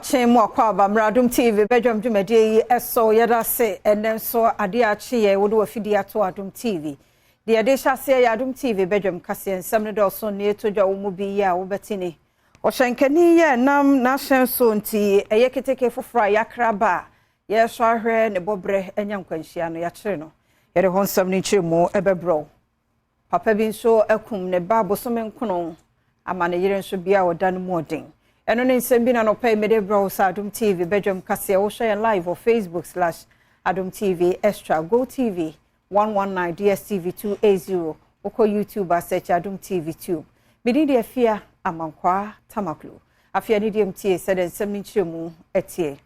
Chemo akwa Adom TV Badwam dwumade eso yeda se enen so ade ache ye wo do afidi ato Adom TV de ade hyase ya Adom TV Badwam kase ensem ne do so ne to dwa wo mu bi ya wo betini o hyenkani ye nam na hyen so nti eye keteke fofora yakraba ye so ahwe ne bobre enya nkwanhia no ya kire no ye de honsam ne chiremu ebebro papa bi nso akum ne ba bosome nkono ama ne yire nso bia odan mu odin eno ne nsem na no pay mede bro sa Adom TV Badwam kase wo share live on Facebook/Adom TV Extra Go TV 119 DSTV 280 oko YouTube search Adom TV 2 medi de afia amankwa tamaklu afia ne DMT said nsem ni chiremu etie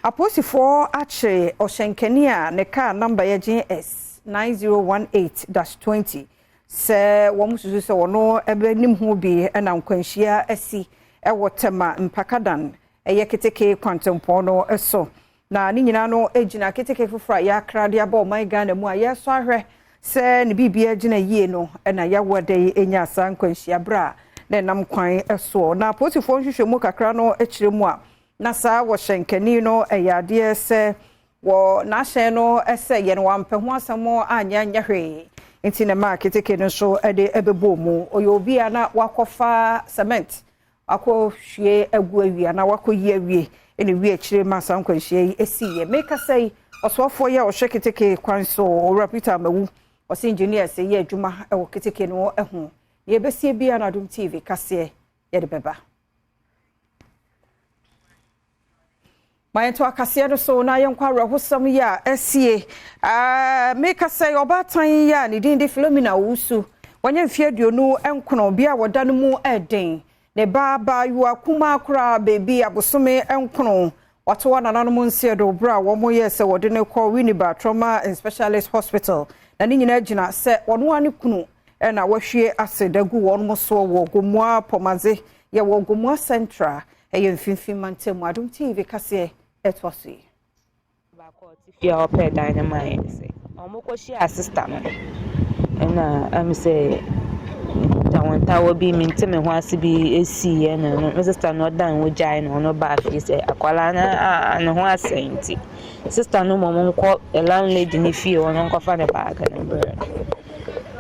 aposifo ache ohyenkani a ne car number ye GS 9018-20 se wo mususu se wono ebe nim ho bi na nkwanhia asi ewo tema mpakadan eye keteke kwantempo no eso na ni nyina no ejina keteke fufura ya krade aba o man Ghana mu a yeso ahwe se ne bibia gina yie no na ya wode enya asa nkwanhia bra na nam kwan eso na posifo nhwehwemu kakra no ekiremu a na sa wo hyenkani no eyade se wo na hyen no ese ye no wampe ho asamo anya nya hwe nti na ma keteke no so ede ebebo mu oyobi ana wakofa cement akọ hwie agu awia na wakọ yi awie ene wie akire masa nkwanhie yi esiye make say osofo ye o hweketeke kwan so o repeater mawu o se engineer se ye adwuma e wo keteke no ehu ye besie bia na Adom TV kase ye de beba mayento akase no so na yenkwa rahosam ya esie make say obatan ya ne din de Philomena wusu wanya mfie duonu enkono bia wodan mu eden ne baba yu akuma akra baby abosome enkono wato na nanu nsie do bra wo mo yese wode ne call Winneba Trauma and Specialist Hospital na ni nyina gina se wono ani kunu na wahwie asedagu won mo so wo gomua pomaze ye wo gomua central ye mfimfim mantem Adom TV kase etwase ba ko tifia ope dynamite se omoko shi assistant na am say tawanta wo bi mintem ho ase bi esi ye na no sister no dan wo jai no ba fi se akwala na ne ho asenti sister no mom nko landlady ni fie wono nko fa ne ba ga na bre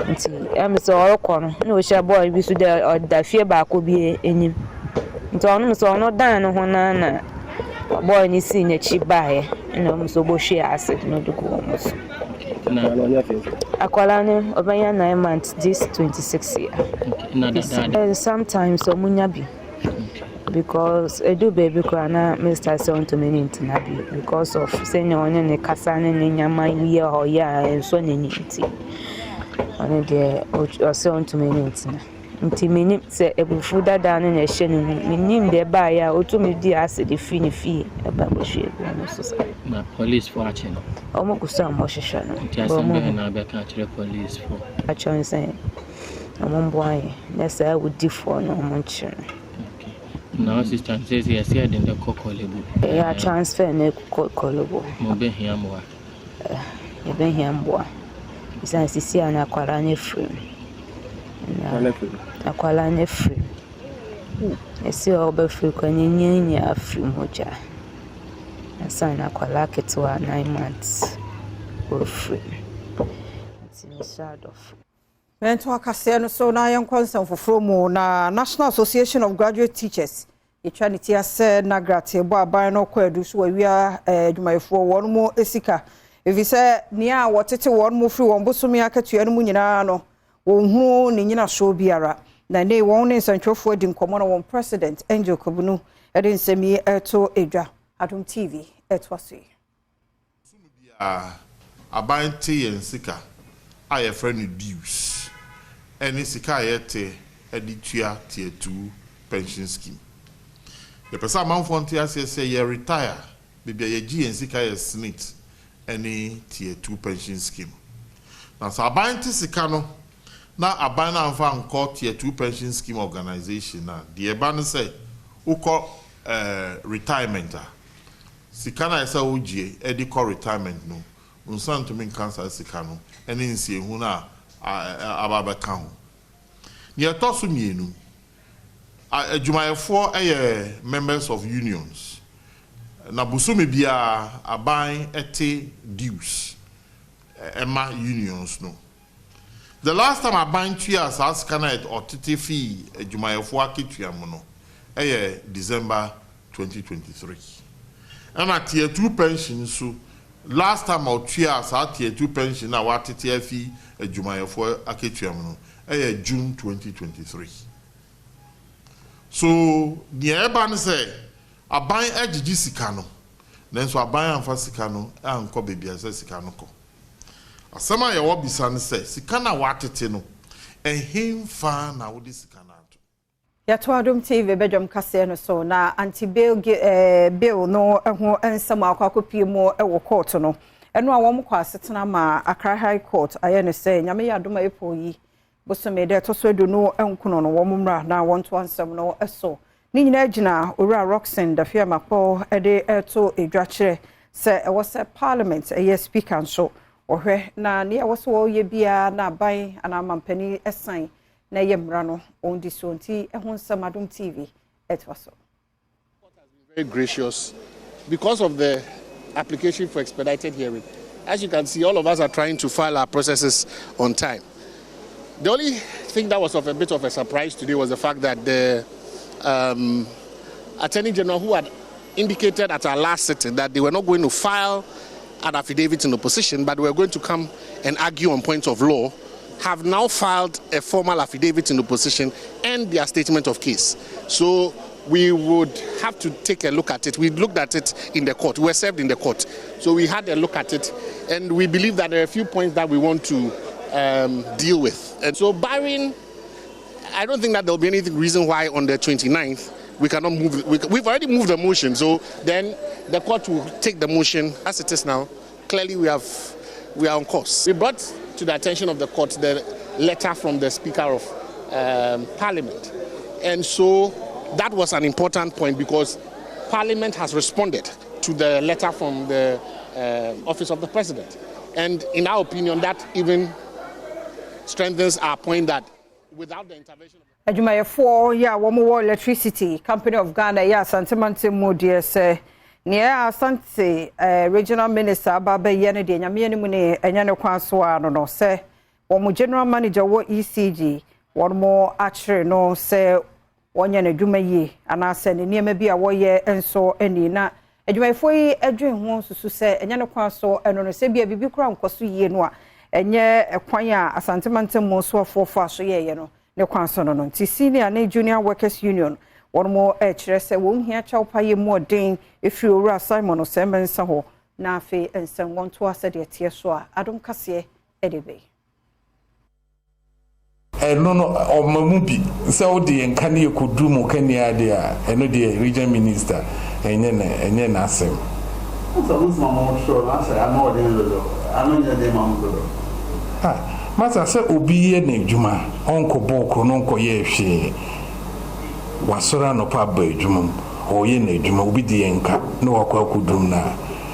nti am so orokọ no na o sha boy bi su de da fie ba ko bi enyim nti onu so no dan no ho na boy ni si nya chi bae na mo so bo hwe ase no de ko mo so akwala ne obanya 9 months this 26 year sometimes so munya bi because edu baby kwana Mr. Son to many intinabi because of saying onye ne kasa ne nyama ye ho ya enso ne nti one de o Son to many intina nti meni se ebufu dada ne na hye ne minim de ba ya otumi di ase de fi ne fi eba bo hwe no so na police for action omo kusa mo hwehwe no nti asembe na be ka kire police for action say omo mboaye na sa wudi for no omo nchire na assistant says yes here in the kokolebo ya transfer na kokolebo mo be hia mo e be hia mboa isa sisi ana kwara ne free akwala ne free esi obe free kwa nyenya free moja asana akwala ketwa 9 months for free it's in side of mento akase no so na yenkwansan foforo mu na National Association of Graduate Teachers etwaniti ase na grate bo aban no kwadu so awia adwumayefo won mu esika evise nia wotete won mu free won bosomi akatua no mu nyina no wonhu ni nyina so biara na nei won ne nsantwofo di nkomo na won president Angel Kobunu ede nsemi eto edwa Adom TV etwase sunu bia aban te yensika aye friend dues eni sika yete editua tier 2 pension scheme the person manfo ntia say ye retire bibia ye gi yensika ye snit eni tier 2 pension scheme na so aban te sika no na aban na amfa nko tier 2 pension scheme organization na the eba no say uko retirement sika na esa ogie edi ko retirement no unsan to mean cancer sika no eni nsie hu na ababa ka ho ne etoso mienu adwumayɛfoɔ ɛyɛ members of unions. Na bosome bia aban ɛte dues ɛma unions no. The last time aban tua saa sika na ɔtete fee adwumayɛfoɔ aketua mu no ɛyɛ December 2023. And tier 2 pension so last time ɔtua saa tier 2 pension na watete afi adwumayɛfoɔ aketua mu no ɛyɛ June 2023. So the urban say aban agigi sika no nanso aban amfa sika no anko bebia say sika no ko asema ye wo bisa ne say sika na watete no ehimfa na wo di sika na ato ya to Adom TV Badwam kase no so na anti bill no ho ensam akwakopie mu e wo court no eno a wo mkwa asetena ma Accra High Court aye ne say nyame ya Adom epo yi bosome de to so do no enkuno no wo mumra na wonto ansam no eso ni nyina gina owura Roxen da fia mapo ede eto edwakire se e wo se parliament e speaker nso ohwe na ne e wo so ye bia na ban ana mampani esan na yemra no on disonti e ho nsam Adom TV etwaso. Very gracious because of the application for expedited hearing. As you can see, all of us are trying to file our processes on time. The only thing that was of a bit of a surprise today was the fact that the Attorney General, who had indicated at our last sitting that they were not going to file an affidavit in opposition, but were going to come and argue on points of law, have now filed a formal affidavit in opposition and their statement of case. So we would have to take a look at it. We looked at it in the court. We were served in the court. So we had a look at it, and we believe that there are a few points that we want to deal with. And so barring, I don't think that there will be any reason why on the 29th we cannot move. We've already moved the motion, so then the court will take the motion as it is now. Clearly we are on course. We brought to the attention of the court the letter from the Speaker of Parliament. And so that was an important point because Parliament has responded to the letter from the Office of the President. And in our opinion, that even strengthens our point that without the intervention of adwumayɛfoɔ ya wo mo electricity company of Ghana ya santimante mu de se ne asante regional minister ababa ye ne de nyame ne mu ne enya ne kwan so ano no se wo mo general manager wo ECG wo mo akire no se wonya na adwuma yi ana se ne niema bi a wo ye enso eni na adwumayɛfoɔ yi adwen ho susu se enya ne kwan so eno no se bia bibi kura nkoso yie no a enye ekwan a asantimante mu so afofo aso ye no ne kwan so no nti senior ne junior workers union won mo kire se won hia chawpa ye mo den efiri owura Simon Osemensa ho na afi ensan won to ase de tie so a Adom kase edebe eno no omamu bi se wo de enka ne ekodu mu kania de a eno de regional minister enye na asem masa se obi ye na adwuma onko bokro no nko ye hwe wasora no pa ba adwuma o ye na adwuma obi de enka no wakwa kudum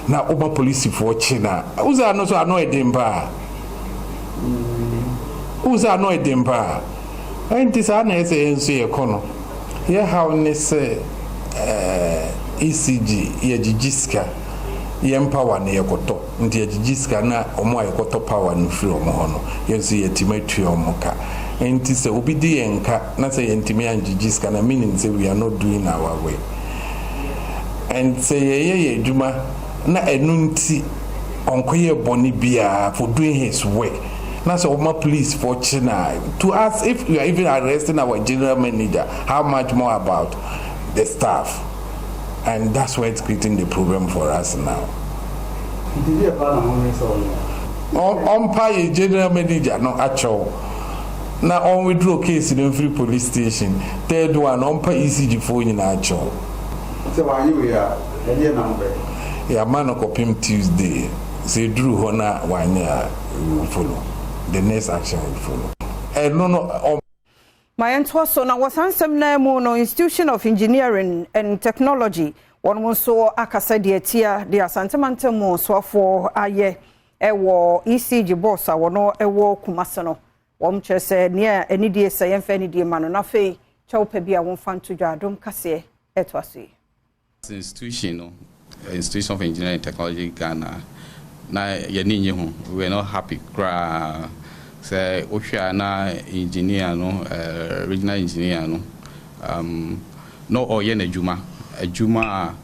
na oba police fo chi na uza no so ano edemba uza no edemba enti sa na ese enso ye kono ye how ne se ECG ye jijiska ye empower na ye koto nti ye jijiska na omo aye koto power no free omo hono ye nso ye timatu omo ka enti se obi di enka na se ye ntimi anjijiska na meaning say we are not doing our way and say ye djuma na enunti onkoye boni bia for doing his work. Now, so my police for China to ask if we are even arresting our general manager, how much more about the staff, and that's why it's creating the problem for us now. Umpire general manager no actual. Now on withdraw case in every police station. Third one umpire ECG phone in actual. So why you here? Yeah, man of him Tuesday. Say Drew Hona one year will follow. The next action will follow. No. My entwaso na wasansem na mu no Institution of Engineering and Technology won mo so akasa de atia de asantemante mu so afo aye ewo ECG boss awono ewo Kumase no won chese ne anidie sayemfa anidie ma no na fei chawpe bia won fan to Adom kase eto aso institution of engineering and technology Ghana na ye ho we are not happy cra say ohwa na engineer no regional engineer no no oye na adwuma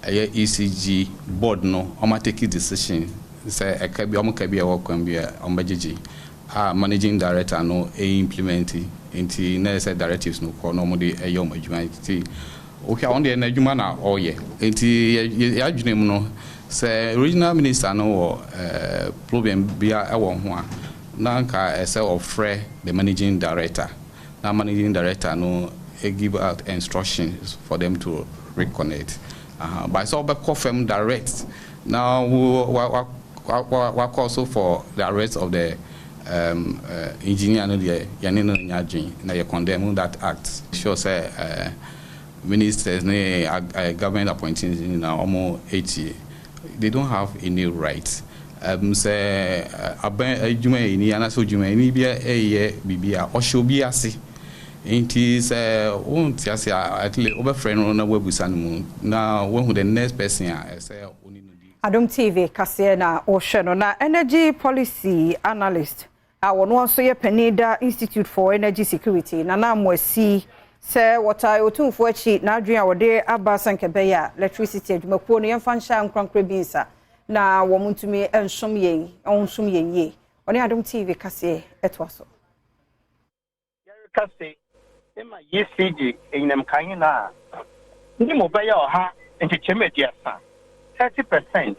ECG board no o ma take decision say ekabi o mo kabi e work bia o mbagigi managing director no implement into necessary directives no ko no mo de eyo adwuma ti ohwa on de na adwuma na oye enti ya adwene mu no say regional minister no problem bia e wo ho a na nka say ofre the managing director na managing director no give out instructions for them to reconnect by so be confirm direct now we also for the arrest of the engineer no there yanino nyadwin na you condemn that act sure say ministers government appointees na almost 80 they don't have any rights say adwuma ni ana so adwuma ni bia bibia o show bi ase inti say won ti ase at least over friend na webusa no na who the next person say oni no di Adom TV kase na o hwe no na energy policy analyst wono nso ye Penida Institute for Energy Security na mwasi se wota otumfo achi na adwen a wode abasa nkebe ya electricity adwumakuo no yemfa nhya nkwankre binsa na wo muntumi ensom yen ye oni Adom TV kase etwaso kase ema ECG enam kan na ni mobile oha enchechemediasa 30%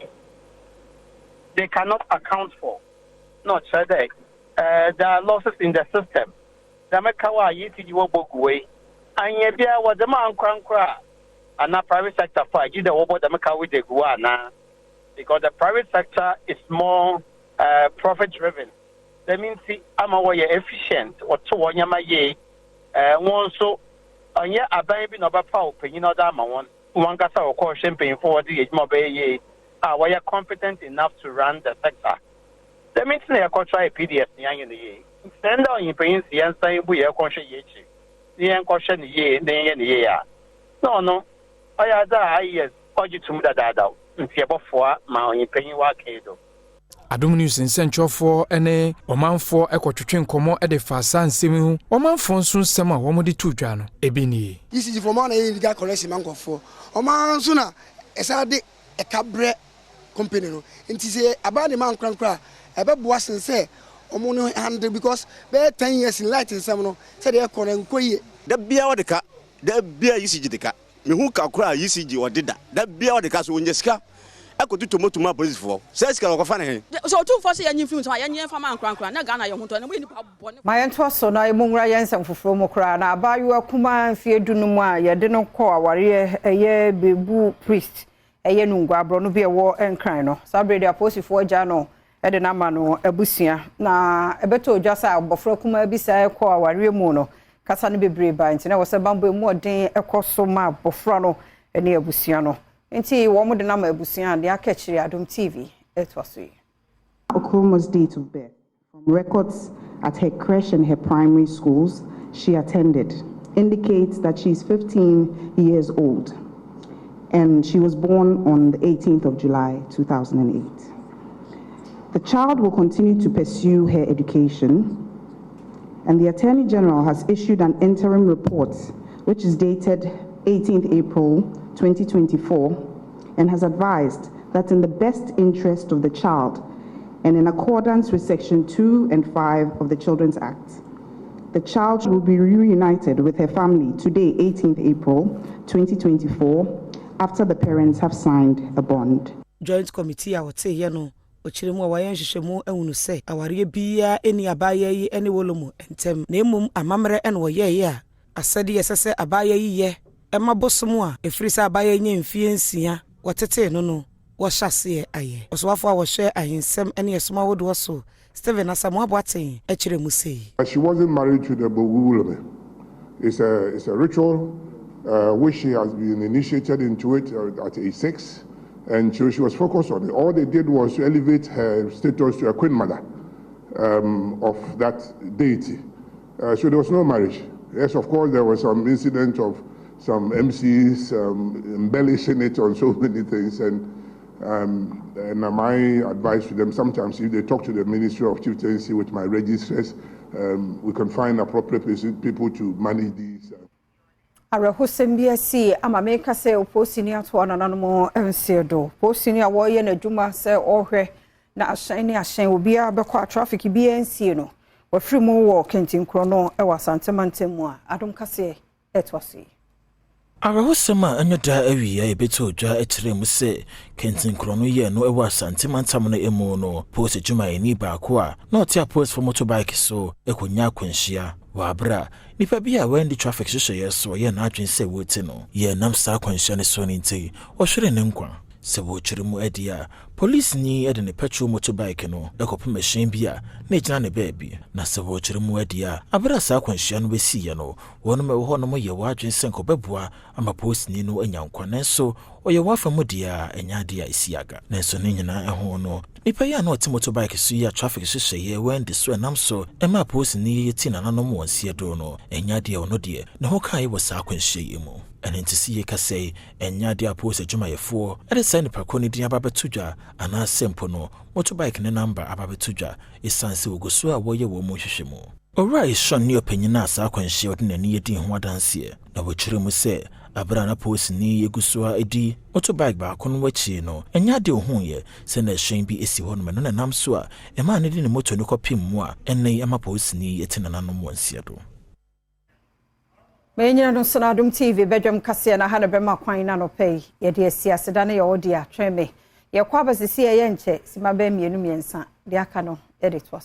they cannot account for not sure that there are losses in the system the mekawa ECG wo boguwe anye bia wo de man krankra ana private sector for agi the wo the mekawa de guwa na because the private sector is more profit driven. That means ama wo ye efficient or to wonyama ye won so anye aban bi no ba pa opanyin oda ama won wan kasa wo ko champagne for the ejimo be ye wo ye competent enough to run the sector. That means na ko try PDS ni anye ne ye send on yin si yan san bu ye ko hwe ye chi ni yan ko hwe ne ye ne ye ya no aya da yes ojitum da nti ebofoa ma onyin panyin wa kedo Adom News nsentwofo ene omanfo ekotwetwe nkomo e de fasa nsemi hu omanfo nso nsem a wo de tudwa no ebi ni ECG for man e legal collection mankofo omanso na esa de ekabre company no nti se aba de man krankra ebeboa sense omo no handle because be 10 years in light nsem no se de ekore nkoye da bia wodeka da bia ECG deka me hu ka kura ECG odeda da bia wodeka so onyeska akotu tomotuma police for say sika ko fa ne so two for say yanyi film so yanyi fa man krankran na Ghana ye hunto na mo ni pa bone ma yento so na emunwura yensem foforo mo kra na abayo akuma mfie dunum a ye de no kɔ aware eye bebu priest eye nungwa abro no bi ewo enkran no sabrede aposifo agya no e de na ma no abusua na ebeto odwasa abofra kuma bi sa kɔ aware mu no kasa no bebre ba nti na wo se bambo mu odin ekɔ ma abofra no ene abusua no nti wo mo de na ma abusua de akechiri Adom TV etwaso Okuma's date of birth. From records at her creche and her primary schools she attended indicates that she's 15 years old and she was born on the 18th of July 2008. The child will continue to pursue her education, and the Attorney General has issued an interim report which is dated 18th April 2024 and has advised that in the best interest of the child and in accordance with Section 2 and 5 of the Children's Act, the child will be reunited with her family today, 18th April 2024, after the parents have signed a bond. Joint Committee awote ye no ochiremu awayen hwehwemu ehunu se aware bia eni abaye yi eni wolomu entem na emum amamre en wo ye ye a asade yesese abaye yi ye ema bosomu a efrisa abaye nye mfie nsia wotete no no wo hyase aye oswafo a wo hwe ahensem ene esoma wodo so Stephen Asamoah Boateng echiremu sei. She wasn't married to the Bogulome. It's a ritual which she has been initiated into it at age 6, and she was focused on it. All they did was to elevate her status to a queen mother of that deity. So there was no marriage. Yes, of course, there was some incident of some MCs embellishing it on so many things, and my advice to them, sometimes if they talk to the Ministry of Chieftaincy with my registers, we can find appropriate people to manage these. Arahusem BSc amameka se oposini ato ananamo ensedo posini awoye na dwuma se ohwe na ahyan ne ahyan obi abekwa traffic BNC no wafiri mu wo Kentinkro no e wasantemantemu a Adom kase etwase Arahusem a enyoda awiya ebeto odwa etrem se Kentinkro no ye no e wasantemantam no emu no post dwuma eni ba ko a na otia post for motorbike so ekonya kwanhia wabra nipa bia when the traffic hyehyɛ so ye na adwen sɛ wote no ye nam saa kwanhia ne so ne nti ɔhwere ne nkwa sɛ wɔkyere mu adia police ni ede ne petrol motorbike no ekɔpɛ machine bia na gyina ne baabi na sɛ wɔkyere mu adia abra saa kwanhia no besi ye no wɔn ma wɔ no mo ye wadwen sɛ nkɔbɛboa ama police ni no anya nkwa nanso ɔyɛ wafa mu dia enya dia isiaga nanso ne nyina ɛho no nipa ya na ɔte motorbike so ya traffic hyehyɛ ye when the so nam so ɛma police ni yɛ ti nananom wɔn sie do no enya dia ɔno de ne ho kai wɔ saa kwanhia yi mu and into see ye kase enya dia post adwumayefo ede send pako ne din ababetudwa ana sempo no motorbike ne number ababetudwa esanse ogoso a woye wo mo hwehwemu owura ishon ne opanyina asa kwanhye ode nani yedi ho adanse na wokyere mu se abra na post ni yeguso a edi motorbike ba ko no wachi no enya de ohunye se na hyen bi esi ho no na nam so a ema ne di ne moto ne kopim mu a enne ama post ni yetinananom wansia do Menyina no sana Adom TV Badwam kase na ha na bema kwan na no pay ye de asiase da na ye odi a tweme ye kwa basisi ye nche sima ba mienu miensa de aka no edit was